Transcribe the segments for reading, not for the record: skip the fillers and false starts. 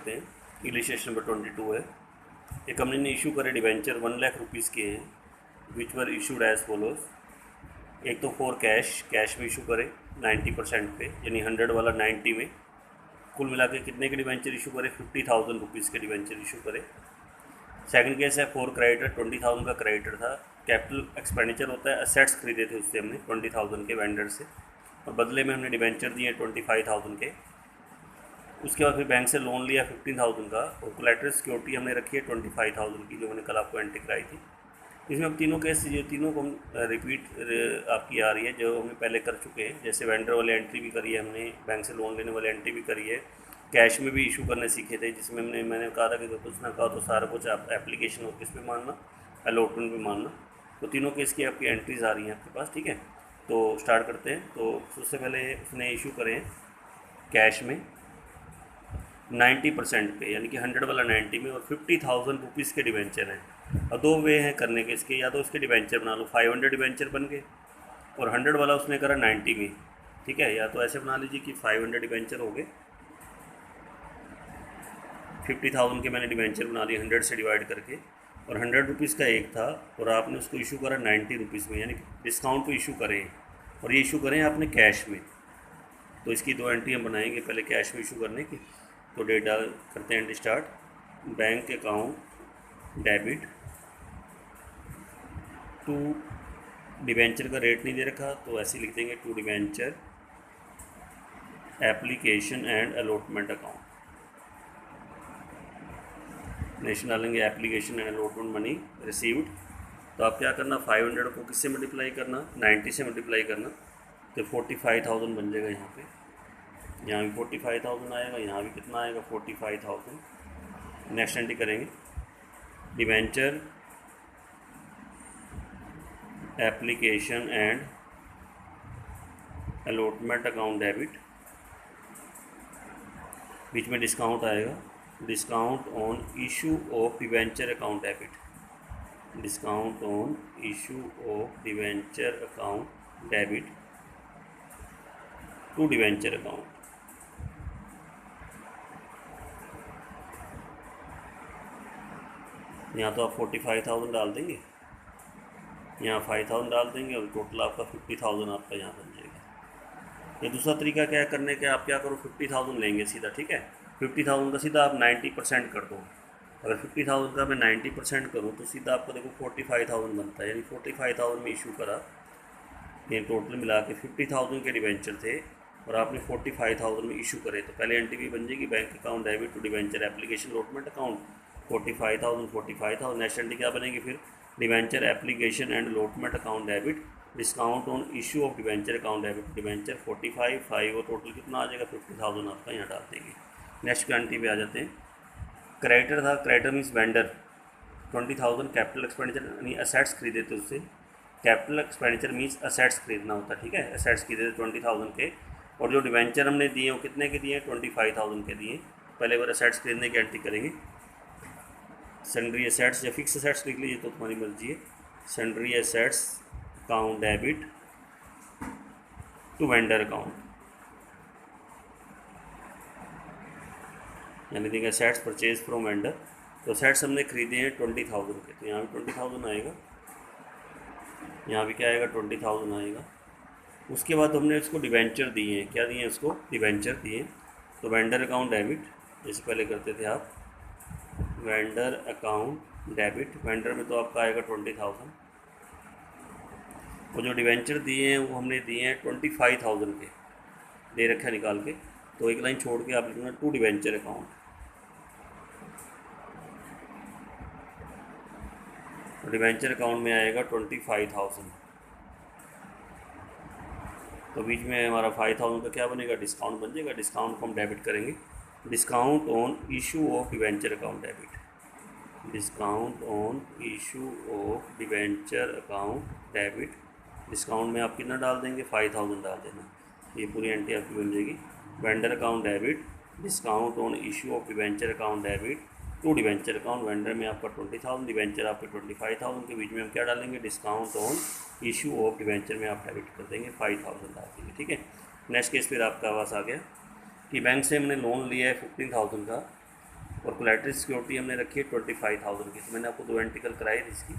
हैं। Illustration number 22 है। एक कंपनी ने इशू करे डिवेंचर 1 लाख रुपीज़ के हैं, विच वर इशूड एज फॉलोज। एक तो फॉर कैश में इशू करे 90% पे, यानी 100 वाला 90 में। कुल मिला के कितने के डिवेंचर इशू करे? 50,000 रुपीज़ के डिवेंचर इशू करे। सेकंड केस है फॉर क्रेडिटर, 20,000 का क्रेडिटर था। कैपिटल एक्सपेंडिचर होता है, असेट्स खरीदे थे उससे हमने 20,000 के वेंडर से, और बदले में हमने डिवेंचर दिए 25,000 के। उसके बाद फिर बैंक से लोन लिया 15,000 का, और कोलैटरल सिक्योरिटी हमने रखी है 25,000 की, जो मैंने कल आपको एंट्री कराई थी। इसमें अब तीनों केस, ये तीनों को रिपीट आपकी आ रही है जो हमने पहले कर चुके हैं। जैसे वेंडर वाले एंट्री भी करी है हमने, बैंक से लोन लेने वाले एंट्री भी करी है, कैश में भी इशू करने सीखे थे, जिसमें मैंने कहा था कि कुछ ना कहा तो सारा कुछ आप एप्लीकेशन और किस पे मानना, अलॉटमेंट पे मानना। तो तीनों केस की आपकी एंट्रीज आ रही हैं आपके पास, ठीक है। तो स्टार्ट करते हैं। तो सबसे पहले उसने इशू करें कैश में 90% पे, यानी कि 100 वाला 90 में, और 50,000 रुपीज़ के डिवेंचर हैं। और दो वे हैं करने के इसके, या तो उसके डिवेंचर बना लो, 500 डिवेंचर बन गए, और 100 वाला उसने करा 90 में, ठीक है। या तो ऐसे बना लीजिए कि 500 डिवेंचर हो गए, 50,000 के मैंने डिवेंचर बना लिए 100 से डिवाइड करके, और 100 रुपीज़ का एक था, और आपने उसको इशू करा 90 रुपीज़ में, यानी डिस्काउंट पे इशू करें, और ये इशू करें आपने कैश में। तो इसकी दो एंट्री हम बनाएंगे, पहले कैश में इशू करने की। तो डेट डाल करते हैं start. Bank account debit to debenture का रेट नहीं दे रखा, तो ऐसे लिख देंगे to debenture application and allotment account. नेशन डालेंगे application and allotment money received. तो आप क्या करना, 500 को किससे मल्टीप्लाई करना, 90 से मल्टीप्लाई करना, तो 45,000 बन जाएगा यहाँ पे। यहाँ भी 45,000 आएगा, यहाँ भी कितना आएगा 45,000। नेक्स्ट एंट्री करेंगे debenture application and allotment account debit, बीच में डिस्काउंट आएगा, discount on issue of debenture account debit, discount on issue of debenture account debit to debenture account. यहाँ तो आप 45,000 डाल देंगे, यहाँ 5,000 डाल देंगे, और टोटल आपका 50,000 आपका यहाँ बन जाएगा। ये दूसरा तरीका क्या है करने का, आप क्या करो 50,000 लेंगे सीधा, ठीक है। 50,000 का सीधा आप 90% कर दो। अगर 50,000 का मैं 90% करूँ तो सीधा आपको देखो 45,000 बनता है, यानी 45,000 में इशू करा। ये टोटल मिला के 50,000 के डिवेंचर थे, और आपने 45,000 में इशू करे। तो पहले एंट्री भी बन जाएगी bank account debit to debenture application allotment account 45,000। Next entry क्या बनेगी फिर, debenture application and allotment account debit, discount on issue of debenture account debit debenture 45,5, और टोटल कितना आ जाएगा 50,000 आपका यहाँ डाल देंगे। नेक्स्ट एंट्री पे आ जाते हैं। क्रेडिटर था, creditor means vendor, 20,000 capital expenditure यानी असेट्स खरीदे थे उससे। कैपिटल एक्सपेंडिचर मीन्स असेट्स खरीदना होता है, ठीक है। असेट्स खरीदे थे 20,000 के, और जो डिवेंचर हमने दिए वो कितने के दिए, 25,000 के दिए। पहले बार असेट्स खरीदने की एंट्री करेंगे। सन्ड्री असेट्स या फिक्स असेट्स लिख लीजिए तो तुम्हारी मर्जी है। Sundry assets account debit to vendor account, यानी देखिए असेट्स परचेज फ्रॉम वेंडर। तो असेट्स हमने खरीदे हैं 20,000 के, तो यहाँ भी 20,000 आएगा, यहाँ भी क्या आएगा 20,000 आएगा। उसके बाद हमने इसको डिवेंचर दिए हैं, क्या दिए हैं इसको, डिवेंचर दिए। तो वेंडर अकाउंट डेबिट, जैसे पहले करते थे आप, वेंडर अकाउंट डेबिट, वेंडर में तो आपका आएगा 20,000, और जो डिवेंचर दिए हैं वो हमने दिए हैं 25,000 के, दे रखा है निकाल के। तो एक लाइन छोड़ के आप लिखना to debenture account, debenture account में आएगा 25,000। तो बीच में हमारा 5,000 का क्या बनेगा, डिस्काउंट बन जाएगा। डिस्काउंट को हम डेबिट करेंगे, discount on issue of debenture account debit, discount on issue of debenture account debit. Discount में आप कितना डाल देंगे, 5,000 डाल देना, ये पूरी एंट्री आपकी बन जाएगी। Vendor account debit, discount on issue of debenture account debit to debenture account. Vendor में आपका 20,000, डिवेंचर आपके 25,000 के, बीच में हम क्या डालेंगे, discount on issue of debenture में आप डेबिट कर देंगे 5,000 डाल देंगे, ठीक है। नेक्स्ट केस फिर आपका आवास आ गया कि बैंक से हमने लोन लिया है 15,000 का, और कोलैटरल सिक्योरिटी हमने रखी है 25,000 की। तो मैंने आपको 2 एंट्री कल कराई थी इसकी,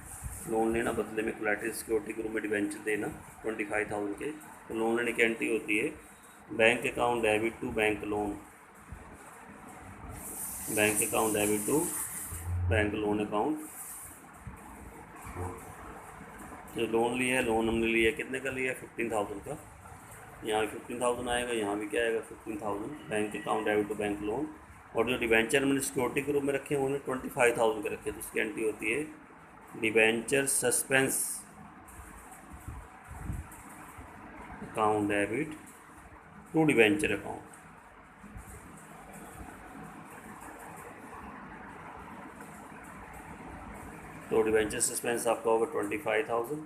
लोन लेना बदले में कोलैटरल सिक्योरिटी के रूप में डिबेंचर देना 25,000 के। तो लोन लेने की एंट्री होती है bank account debit to bank loan, bank account debit to bank loan account. जो लोन लिया है, लोन हमने लिया कितने का लिया है, 15,000 का। यहाँ 15,000 आएगा, यहाँ भी क्या आएगा 15,000, bank account debit to bank loan. और जो डिबेंचर हमने सिक्योरिटी के रूप में रखे हैं उन्होंने 25,000 के रखे, तो उसकी एंट्री होती है debenture suspense account debit to debenture account. तो डिबेंचर सस्पेंस आपका होगा 25,000।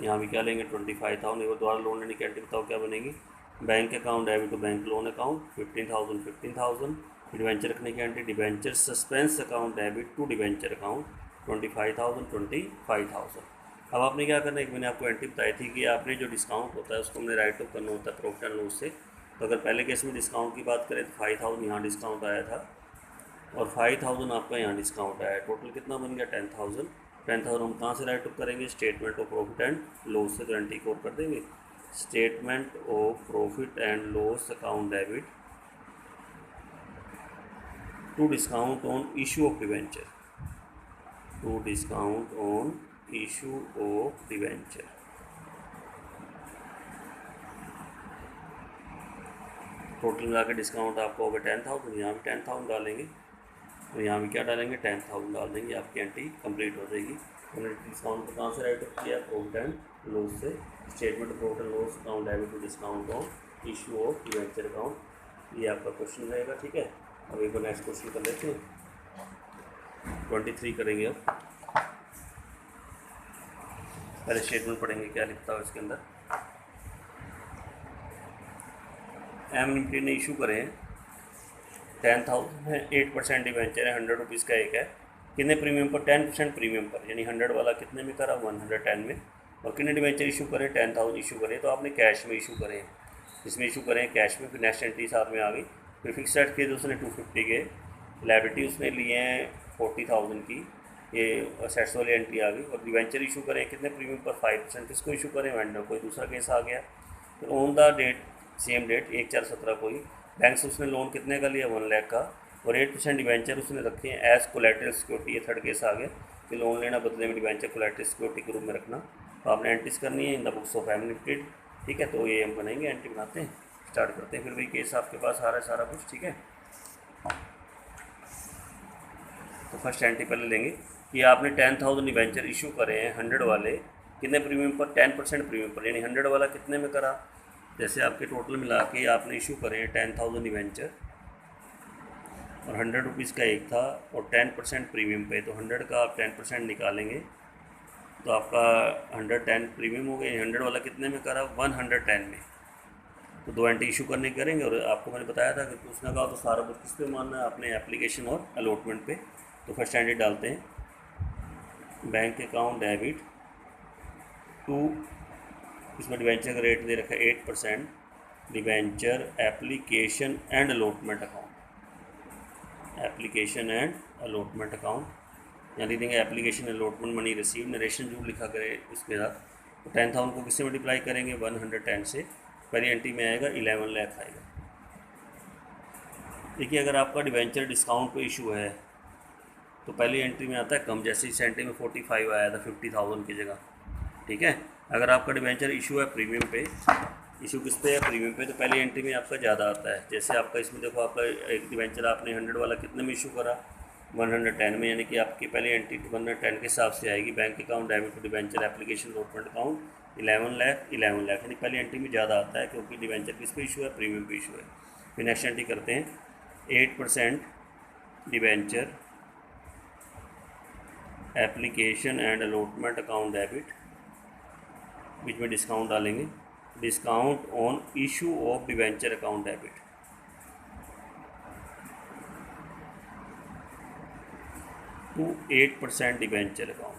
यहाँ भी क्या लेंगे 25,000। एक बार दोबारा लोन लेने की एंट्री बताओ क्या बनेगी, bank account debit to bank loan account 15,000। Debenture रखने की entry debenture suspense account debit to debenture account 25,000। अब आपने क्या करना है, एक मैंने आपको एंट्री बताई थी कि आपने जो डिस्काउंट होता है उसको हमने राइट ऑफ करना होता है प्रॉफिट एंड लॉस से। तो अगर पहले केस में डिस्काउंट की बात करें तो 5,000 यहाँ डिस्काउंट आया था और 5,000 आपका यहाँ डिस्काउंट आया, टोटल कितना बन गया 10,000। 10,000 हम कहाँ से राइट ऑफ करेंगे, statement of profit and loss से। तो एंट्री को कर देंगे statement of profit and loss account debit to discount on issue of debenture, to discount on issue of debenture. Total मिला के डिस्काउंट आपको होगा 10,000, यहाँ भी 10,000 डालेंगे और यहाँ भी क्या डालेंगे 10,000 डाल देंगे, आपकी एंट्री कंप्लीट हो जाएगी। हमने डिस्काउंट को कहाँ से राइट ऑफ किया, प्रॉफिट एंड लॉस से। Statement of profit and loss account debit to discount on issue of debenture account, ये आपका क्वेश्चन रहेगा। ठीक है, अब एक बार नेक्स्ट क्वेश्चन कर लेते हैं, 23 करेंगे। अब पहले स्टेटमेंट पढ़ेंगे क्या लिखता है इसके अंदर। एम लिमिटेड ने इशू करे हैं 10,000 है, 8% डिवेंचर है, 100 रुपीज़ का एक है। कितने प्रीमियम पर, 10% प्रीमियम पर, यानी 100 वाला कितने में करा 110 में। और कितने डिवेंचर इशू करें 10,000 इशू करें, तो आपने कैश में इशू करें, इसमें इशू करें कैश में। फिर नेक्स्ट एंट्री साथ में आ गई। फिर फिक्स रेट के उसने 250 के, लायबिलिटी उसने लिए हैं 40,000 की, ये असेट्स वाली एंट्री आ गई। और डिवेंचर इशू करें कितने प्रीमियम पर 5%, किसको इशू करें वेंडर, कोई दूसरा केस आ गया। फिर on the date same date 1/4/17 को ही बैंक से उसने लोन कितने का लिया 1 लाख का, और 8% डिवेंचर उसने रखे हैं एज कोलैटरल सिक्योरिटी। ये थर्ड केस आ गया कि लोन लेना बदले में डिवेंचर कोलैटरल सिक्योरिटी के रूप में रखना। तो आपने एंट्रीज करनी है in the books of M limited. ठीक है, तो ये हम बनेंगे, एंट्री बनाते हैं, स्टार्ट करते हैं। फिर वही केस आपके पास आ रहा है सारा कुछ। ठीक है, तो फर्स्ट एंट्री पहले लेंगे कि आपने 10,000 डिवेंचर इशू करे हैं 100 वाले, कितने प्रीमियम पर 10% प्रीमियम पर, यानी 100 वाला कितने में करा, जैसे आपके टोटल मिला के आपने इशू करे 10,000 डिवेंचर और 100 रुपीज़ का एक था और 10% प्रीमियम पे, तो 100 का आप 10% निकालेंगे तो आपका 110 प्रीमियम हो गया। 100 वाला कितने में करा 110 में। तो 2 एंट्री इशू करने करेंगे। और आपको मैंने बताया था कि उसने कहा तो सारा कुछ किस पे मानना है, अपने एप्लीकेशन और अलॉटमेंट पे। तो फर्स्ट एंट्री डालते हैं बैंक अकाउंट डेबिट टू, इसमें डिवेंचर का रेट दे रखा है 8%, debenture application and allotment account, application and allotment account. यहाँ लिख देंगे application allotment money receive, narration जो लिखा करे इसके साथ। तो 10,000 को किससे मल्टीप्लाई करेंगे 110 से, पहली एंट्री में आएगा 11 लाख आएगा। देखिए अगर आपका डिवेंचर डिस्काउंट पे इशू है तो पहली एंट्री में आता है कम, जैसे इस एंट्री में 45 आया था 50,000 की जगह। ठीक है, अगर आपका डिवेंचर इशू है प्रीमियम पे, इशू किस पे है प्रीमियम पे, तो पहली एंट्री में आपका ज़्यादा आता है। जैसे आपका इसमें देखो आपका एक डिवेंचर आपने 100 वाला कितने में इशू करा 110 में, यानी कि आपकी पहली एंट्री 110 के हिसाब से आएगी। Bank account debit to debenture application allotment account 11 lakh, यानी पहली एंट्री में ज़्यादा आता है क्योंकि डिवेंचर किस पे इशू है प्रीमियम पे इशू है। फिर नेक्स्ट एंट्री करते हैं 8% debenture application and allotment account debit, बीच में डिस्काउंट डालेंगे, discount on issue of debenture account debit to 8% debenture account.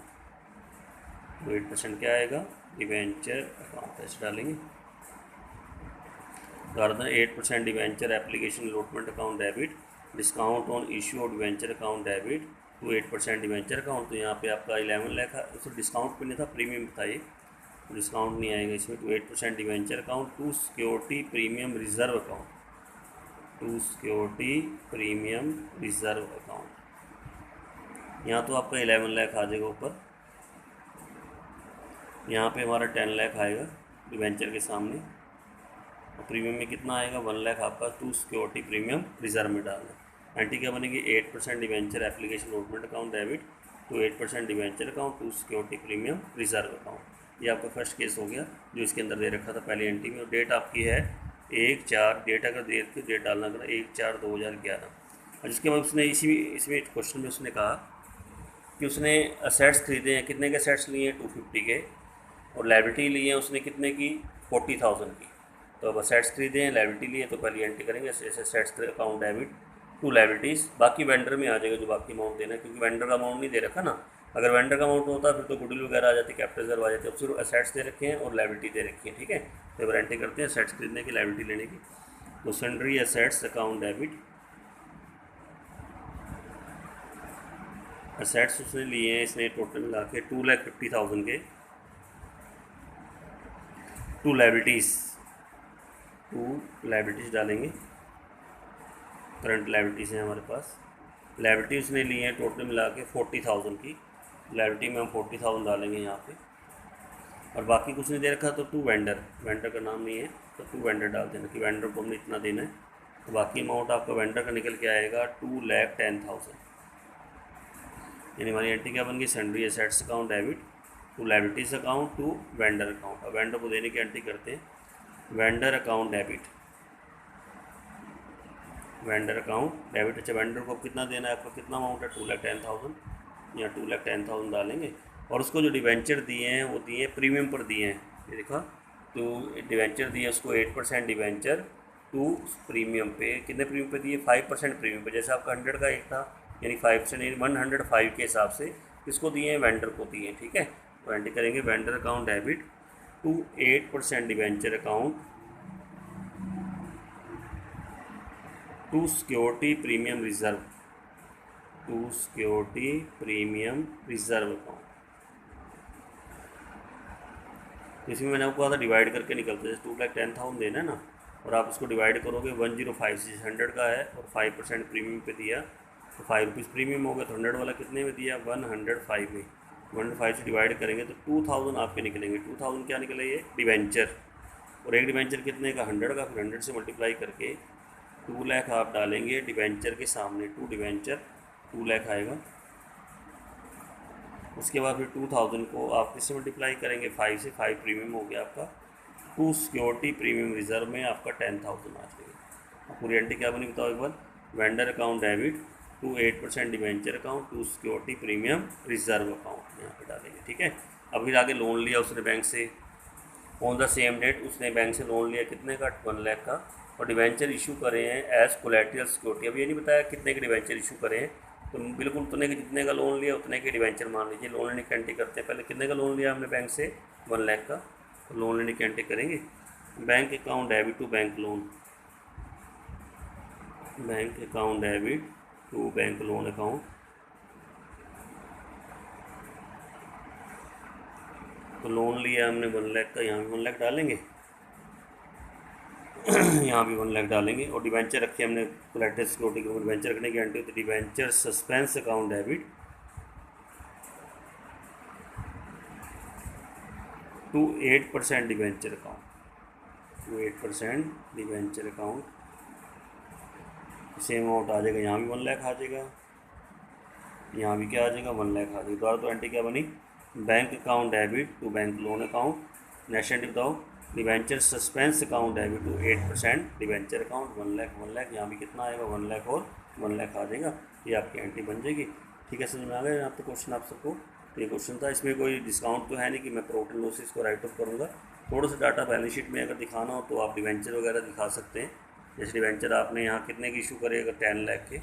तो 8% क्या आएगा डिवेंचर अकाउंट, ऐसे डालेंगे। तो 8% debenture application allotment account debit discount on issue of debenture account debit to 8% debenture account. तो यहाँ पे आपका 11 लाख है, तो डिस्काउंट पे नहीं था, प्रीमियम था ये, डिस्काउंट नहीं आएगा इसमें। To 8% debenture account to security premium reserve account, to security premium reserve account. यहाँ तो आपका 11 लाख आ जाएगा ऊपर, यहाँ पे हमारा 10 लाख आएगा डिवेंचर के सामने, और प्रीमियम में कितना आएगा 1 लाख आपका टू सिक्योरिटी प्रीमियम रिजर्व में डालना। एंट्री क्या बनेगी 8% debenture application allotment account debit to 8% debenture account to security premium reserve account. ये आपका फर्स्ट केस हो गया जो इसके अंदर दे रखा था पहली एंट्री में। और डेट आपकी है 1/4, डेट अगर डेट डालना करा 1/4/2011। और जिसके बाद उसने इसमें क्वेश्चन में उसने कहा कि उसने असेट्स खरीदे हैं, कितने के असेट्स लिए हैं 250 के, और लायबिलिटी लिए हैं उसने कितने की 40,000 की। तो अब असेट्स खरीदे हैं, लायबिलिटी लिए, तो पहले एंट्री करेंगे assets account debit to liabilities. बाकी वेंडर में आ जाएगा जो बाकी अमाउंट देना है, क्योंकि वेंडर का अमाउंट नहीं दे रखा ना। अगर वेंडर का अमाउंट होता फिर तो गुडविल वगैरह आ जाती, कैपिटल रिजर्व आ जाती। अब सिर्फ असेट्स दे रखे हैं और लायबिलिटी दे रखी है, ठीक है। तो अब एंट्री करते हैं असेट्स खरीदने की, लायबिलिटी लेने की। तो sundry assets account debit, assets उसने लिए हैं इसने टोटल मिला के 2,50,000 के, टू लायबिलिटीज़ डालेंगे। करंट लायबिलिटीज़ हैं हमारे पास, लायबिलिटी उसने ली है टोटल मिला के 40,000 की, लायबिलिटी में हम 40,000 डालेंगे यहाँ पे। और बाकी कुछ नहीं दे रखा, तो टू वेंडर, वेंडर का नाम नहीं है तो टू वेंडर डाल देना कि वेंडर को हमने इतना देना है। तो बाकी अमाउंट आपका वेंडर का निकल के आएगा 2,10,000। यानी हमारी एंट्री क्या बन गई sundry assets account debit to liabilities account to vendor account. अब वेंडर को देने की एंट्री करते हैं, vendor account debit, vendor account debit. अच्छा वेंडर को कितना देना है आपको, कितना अमाउंट है 2,10,000, यहाँ 2,10,000 डालेंगे। और उसको जो डिवेंचर दिए हैं वो दिए प्रीमियम पर दिए हैं, ये देखा। तो डिवेंचर दिए उसको 8% डिवेंचर टू प्रीमियम पे, कितने प्रीमियम पे दिए 5% प्रीमियम पे। जैसे आपका 100 का एक था, यानी 5% यानी 105 के हिसाब से किसको दिए हैं वेंडर को दिए हैं, ठीक है। तो एंट्री करेंगे vendor account debit to 8% debenture account to security premium reserve, to security premium reserve account. इसमें मैंने आपको कहा था डिवाइड करके निकलते हैं, 2,10,000 देना है ना, और आप उसको डिवाइड करोगे 105 से, 100 का है और 5% प्रीमियम पे दिया तो 5 रुपीज़ प्रीमियम हो गया। तो 100 वाला कितने में दिया 105 में, 105 से डिवाइड करेंगे तो 2,000 आपके निकलेंगे। 2,000 क्या निकले ये डिवेंचर, और एक डिवेंचर कितने का 100 का, फिर 100 से मल्टीप्लाई करके 2 लाख आप डालेंगे डिवेंचर के सामने, टू डिवेंचर 2 लाख आएगा। उसके बाद फिर 2,000 को आप किससे मल्टीप्लाई करेंगे 5 से, 5 प्रीमियम हो गया आपका। टू सिक्योरिटी प्रीमियम रिजर्व में आपका 10,000 आ जाएगा। पूरी एंट्री क्या बनी बताओ एक बार, vendor account debit to 8% debenture account to security premium reserve account यहाँ पे डालेंगे, ठीक है। अब फिर आगे लोन लिया उसने बैंक से, ऑन द सेम डेट उसने बैंक से लोन लिया कितने का 1 लाख का, और डिवेंचर इशू करे हैं एज कोलेटरल सिक्योरिटी। अब ये नहीं बताया कितने के डिवेंचर इशू करे हैं, तो बिल्कुल उतने के जितने का लोन लिया उतने के डिवेंचर मान लीजिए। लोन लेने की एंट्री करते हैं, पहले कितने का लोन लिया हमने बैंक से 1 लाख का, तो लोन लेने की एंट्री करेंगे bank account debit to bank loan, bank account debit to bank loan account. तो लोन लिया हमने 1 लाख का, यहाँ भी 1 लाख डालेंगे यहाँ भी 1 लाख डालेंगे। और डिवेंचर रखे हमने कोलेटरल सिक्योरिटी के, डिवेंचर रखने की एंट्री तो debenture suspense account debit to 8% debenture account, to 8% debenture account. Same amount आ जाएगा, यहाँ भी 1 लाख आ जाएगा, यहाँ भी क्या आ जाएगा 1 लाख आ जाएगा। दोबारा तो एंट्री क्या बनी, bank account debit to bank loan account. Next entry बताओ, debenture suspense account debit to 8% debenture account, 1 lakh 1 lakh, यहाँ भी कितना आएगा 1 लाख और 1 लाख आ जाएगा। ये आपकी एंट्री बन जाएगी, ठीक है। समझ में आ गया यहाँ पे क्वेश्चन आप सबको। तो ये क्वेश्चन था, इसमें कोई डिस्काउंट तो है नहीं कि मैं प्रॉफिट एंड लॉसेस को राइट ऑफ करूँगा। थोड़ा सा डाटा बैलेंस शीट में अगर दिखाना हो तो आप डिवेंचर वगैरह दिखा सकते हैं। जैसे डिवेंचर आपने यहाँ कितने की इशू करे, अगर 10 लाख के,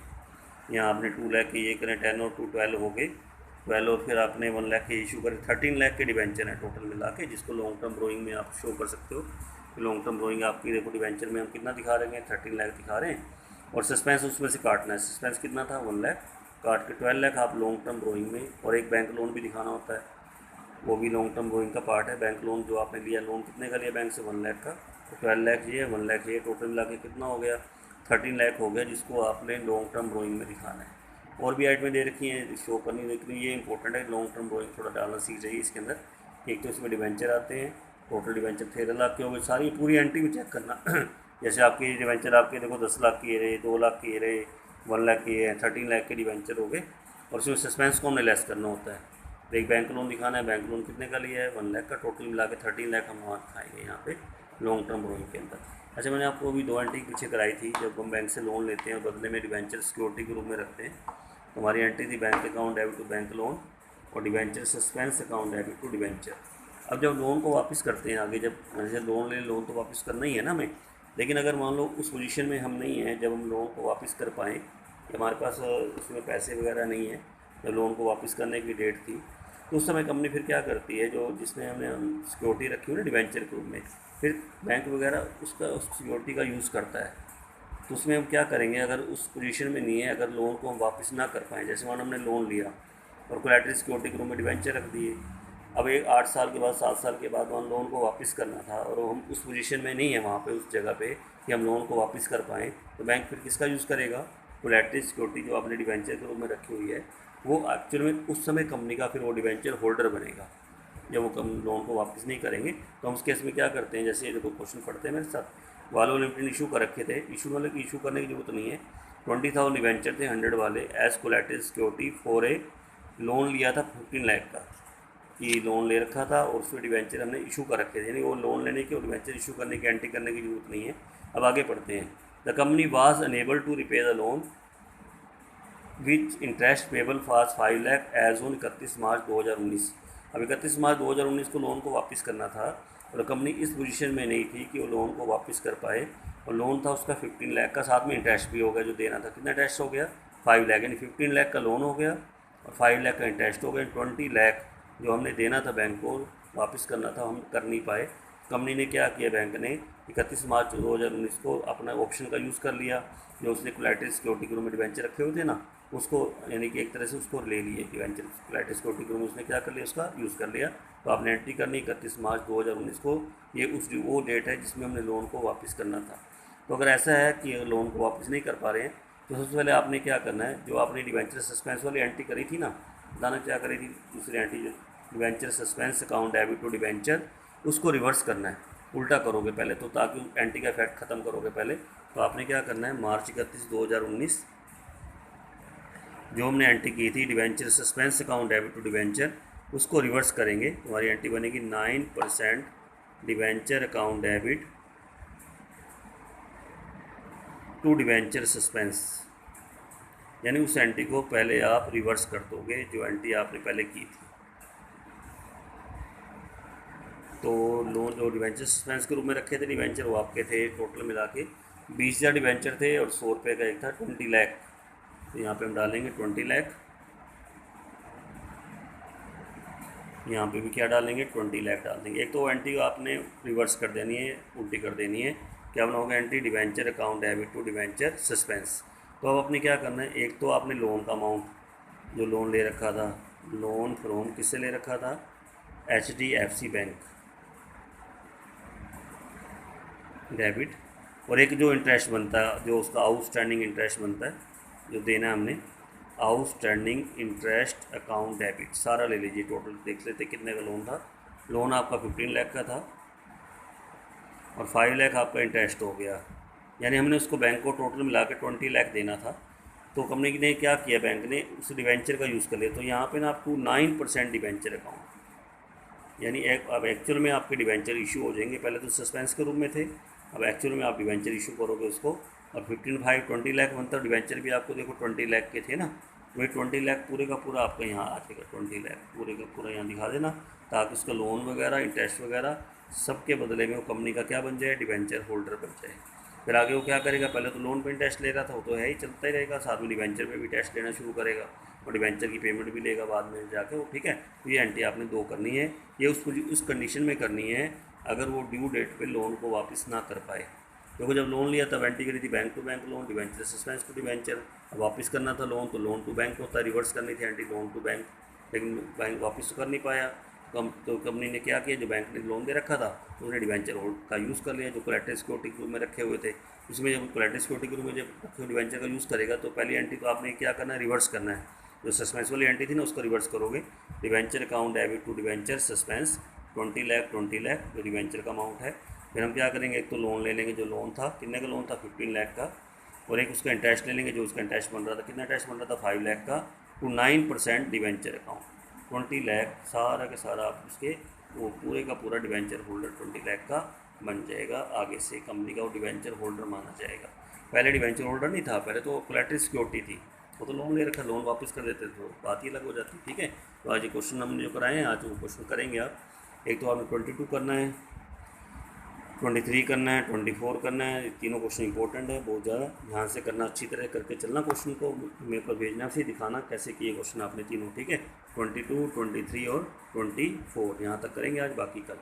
यहाँ आपने 2 लाख के ये करें, 10 और 2 12 हो गए, 12 और फिर आपने 1 लाख के इशू करें, 13 लाख के डिवेंचर हैं टोटल मिला के, जिसको लॉन्ग टर्म ब्रोइंग में आप शो कर सकते हो। लॉन्ग टर्म ब्रोइंग आपकी देखो डिवेंचर में हम कितना दिखा रहे हैं 13 लाख दिखा रहे हैं, और सस्पेंस उसमें से काटना है। सस्पेंस कितना था 1 लाख, काट के 12 लाख आप लॉन्ग टर्म बोरोइंग में, और एक बैंक लोन भी दिखाना होता है, वो भी लॉन्ग टर्म बोरोइंग का पार्ट है। बैंक लोन जो आपने लिया, लोन कितने का लिया बैंक से 1 लाख का, तो 12 लाख ये 1 लाख ये, टोटल मिला के कितना हो गया 13 लाख हो गया, जिसको आपने लॉन्ग टर्म बोरोइंग में दिखाना है। और भी आइटमें दे रखी हैं, शो करनी, लेकिन ये इंपॉर्टेंट है, लॉन्ग टर्म बोरोइंग थोड़ा डालना सीख जाइए इसके अंदर। एक तो इसमें डिवेंचर आते हैं, टोटल डिवेंचर 13 लाख के हो गए, सारी पूरी एंट्री भी चेक करना जैसे आपके डिवेंचर आपके देखो 10 लाख की रहे, 2 लाख की रहे, 1 लाख की है, 13 लाख के डिवेंचर हो गए, और उसमें सस्पेंस को हमने लेस करना होता है। तो एक बैंक लोन दिखाना है, बैंक लोन कितने का लिया है 1 लाख का, टोटल मिला के 13 लाख हम वहाँ दिखाएंगे यहाँ पे लॉन्ग टर्म बोरोइंग के अंदर। अच्छा, मैंने आपको अभी 2 एंट्री पीछे कराई थी, जब हम बैंक से लोन लेते हैं और बदले में डिवेंचर सिक्योरिटी के रूप में रखते हैं, तो हमारी एंट्री थी bank account debit to bank loan और debenture suspense account debit to debenture. अब जब लोन को वापस करते हैं आगे, जब जैसे लोन ले, लोन तो वापस करना ही है ना हमें, लेकिन अगर मान लो उस पोजीशन में हम नहीं हैं जब हम लोन को वापस कर पाएँ, हमारे पास उसमें पैसे वगैरह नहीं है, जब लोन को वापस करने की डेट थी, तो उस समय कंपनी फिर क्या करती है, जो जिसमें हमने सिक्योरिटी रखी हुई ना डिवेंचर के रूप में, फिर बैंक वगैरह उसका उस सिक्योरिटी का यूज़ करता है। तो उसमें हम क्या करेंगे, अगर उस पोजीशन में नहीं है, अगर लोन को हम वापस ना कर पाएँ, जैसे मान हमने लोन लिया और कोलैटरल सिक्योरिटी के रूप में डिवेंचर रख दिए, अब एक 8 साल के बाद 7 साल के बाद हम लोन को वापस करना था और हम उस पोजीशन में नहीं है वहाँ पे उस जगह पे कि हम लोन को वापस कर पाएँ, तो बैंक फिर किसका यूज़ करेगा, कोलैटरल सिक्योरिटी जो आपने डिवेंचर के रूप में रखी हुई है, वो एक्चुअल में उस समय कंपनी का फिर वो डिवेंचर होल्डर बनेगा। जब वो कम लोन को वापस नहीं करेंगे तो हम उस केस में क्या करते हैं, जैसे देखो क्वेश्चन पढ़ते हैं मेरे साथ, वालों लिमिटेड इशू कर रखे थे, इशू वाले की इशू करने की जरूरत नहीं है, 20,000 डिवेंचर थे 100 वाले as collateral security for a, loan लिया था 15 लाख का, कि लोन ले रखा था और उसमें डिवेंचर हमने इशू कर रखे थे, यानी वो लोन लेने के और डिवेंचर इशू करने की एंट्री करने की जरूरत नहीं है। अब आगे पढ़ते हैं, the company was unable to repay the loan which interest payable for 5 lakh as on 31 March 2019। अब 31 मार्च 2019 को लोन को वापस करना था और कंपनी इस पोजीशन में नहीं थी कि वो लोन को वापस कर पाए, और लोन था उसका 15 लाख का, साथ में इंटरेस्ट भी हो गया जो देना था, कितना इंटरेस्ट हो गया 5 लाख, यानी 15 लाख का लोन हो गया और 5 लाख का इंटरेस्ट हो गया, 20 लाख जो हमने देना था बैंक को वापस करना था, हम कर नहीं पाए। कंपनी ने क्या किया, बैंक ने 31 मार्च 2019 को अपना ऑप्शन का यूज़ कर लिया, जो उसने कोलैटरल सिक्योरिटी के रूप में डिवेंचर रखे हुए थे ना, उसको यानी कि एक तरह से उसको ले लिए डिवेंचर कोलैटरल सिक्योरिटी के रूप में उसने क्या कर लिया, उसका यूज़ कर लिया। तो आपने एंट्री करनी 31 मार्च 2019 को, ये उस वो डेट है जिसमें हमने लोन को वापस करना था। तो अगर ऐसा है कि लोन को वापस नहीं कर पा रहे हैं, तो सबसे पहले आपने क्या करना है, जो आपने डिवेंचर सस्पेंस वाली एंट्री करी थी ना, बताना क्या करी थी दूसरी एंट्री, जो debenture suspense account debit to debenture, उसको रिवर्स करना है, उल्टा करोगे पहले, तो ताकि एंट्री का इफेक्ट ख़त्म करोगे पहले। तो आपने क्या करना है, मार्च 31 2019 जो हमने एंट्री की थी debenture suspense account debit to debenture, उसको रिवर्स करेंगे, तुम्हारी एंट्री बनेगी 9% debenture account debit to debenture suspense, यानी उस एंट्री को पहले आप रिवर्स कर दोगे जो एंट्री आपने पहले की थी। तो लोन जो डिवेंचर सस्पेंस के रूप में रखे थे डिवेंचर, वो आपके थे टोटल मिला के 20,000 डिवेंचर थे और 100 रुपये का एक था 20 लाख, तो यहाँ पे हम डालेंगे 20 लाख, यहाँ पे भी क्या डालेंगे 20 लाख डाल देंगे। एक तो एंट्री आपने रिवर्स कर देनी है, उल्टी कर देनी है, क्या बनाओगे entry debenture account debit to debenture suspense. तो अब आपने क्या करना है, एक तो आपने लोन का अमाउंट जो लोन ले रखा था, लोन फ्रॉम किससे ले रखा था, HDFC बैंक डेबिट, और एक जो इंटरेस्ट बनता है, जो उसका आउटस्टैंडिंग इंटरेस्ट बनता है जो देना है हमने, आउटस्टैंडिंग इंटरेस्ट अकाउंट डेबिट, सारा ले लीजिए, टोटल देख लेते कितने का लोन था। लोन आपका 15 लाख का था और 5 लाख आपका इंटरेस्ट हो गया, यानी हमने उसको बैंक को टोटल मिला के 20 लाख देना था। तो कंपनी ने क्या किया, बैंक ने उस डिवेंचर का यूज़ कर लिया, तो यहाँ पे ना आपको 9% डिवेंचर अकाउंट, यानी एक अब एक्चुअल में आपके डिवेंचर इशू हो जाएंगे, पहले तो सस्पेंस के रूप में थे, अब एक्चुअल में आप डिवेंचर इशू करोगे उसको, और 20 लाख मतलब डिवेंचर भी आपको देखो 20 लाख के थे ना, वही 20 लाख पूरे का पूरा आपका यहाँ आ जाएगा, 20 लाख पूरे का पूरा यहाँ दिखा देना, ताकि उसका लोन वगैरह इंटरेस्ट वगैरह सबके बदले में वो कंपनी का क्या बन जाए, डिवेंचर होल्डर बन जाए। फिर आगे वो क्या करेगा, पहले तो लोन पे इंटरेस्ट ले रहा था, वो तो है ही, चलता ही रहेगा, साथ में डिवेंचर पे भी टेस्ट लेना शुरू करेगा और डिवेंचर की पेमेंट भी लेगा बाद में जाके वो, ठीक है। तो ये एंट्री आपने 2 करनी है, ये उस कंडीशन में करनी है अगर वो ड्यू डेट पे लोन को वापस ना कर पाए, देखो जब लोन लिया तब एंट्री करी थी bank to bank loan, debenture suspense to debenture. अब वापस करना था लोन तो लोन टू बैंक होता है, रिवर्स करनी थी एंट्री लोन टू बैंक, लेकिन बैंक वापस तो कर नहीं पाया। तो कंपनी ने क्या किया, जो बैंक ने लोन दे रखा था तो उन्हें डिवेंचर होल्ड का यूज़ कर लिया, जो कोलैटरल सिक्योरिटी के रूप में रखे हुए थे। इसमें जब कोलैटरल सिक्योरिटी के रूप में जब रखे हुए डिवेंचर का यूज़ करेगा तो पहली एंट्री तो आपने क्या करना है, रिवर्स करना है। जो सस्पेंस वाली एंट्री थी ना उसको रिवर्स करोगे। Debenture account debit to debenture suspense 20 lakh जो डिवेंचर का अमाउंट है। फिर हम क्या करेंगे, एक तो लोन ले लेंगे, जो लोन था कितने का लोन था 15 लाख का, और एक उसका इंटरेस्ट ले लेंगे, जो उसका इंटरेस्ट बन रहा था, कितना इंटरेस्ट बन रहा था 5 लाख का, टू 9% डिवेंचर अकाउंट 20 लाख सारा का सारा आप उसके वो पूरे का पूरा डिवेंचर होल्डर 20 लाख का बन जाएगा। आगे से कंपनी का वो डिवेंचर होल्डर माना जाएगा। पहले डिवेंचर होल्डर नहीं था, पहले तो कोलैटरल सिक्योरिटी थी, वो तो लोन ले रखा, लोन वापस कर देते तो बात ही अलग हो जाती। ठीक है, तो आज ये क्वेश्चन हमने जो कराए हैं, आज वो क्वेश्चन करेंगे आप। एक तो आपने 22 करना है, 23 करना है, 24 करना है। ये तीनों क्वेश्चन इंपॉर्टेंट है, बहुत ज़्यादा ध्यान से करना, अच्छी तरह करके चलना। क्वेश्चन को मेरे पर भेजना, फिर दिखाना कैसे किए क्वेश्चन आपने तीनों। ठीक है, 22, 23 और 24 यहाँ तक करेंगे आज, बाकी कल।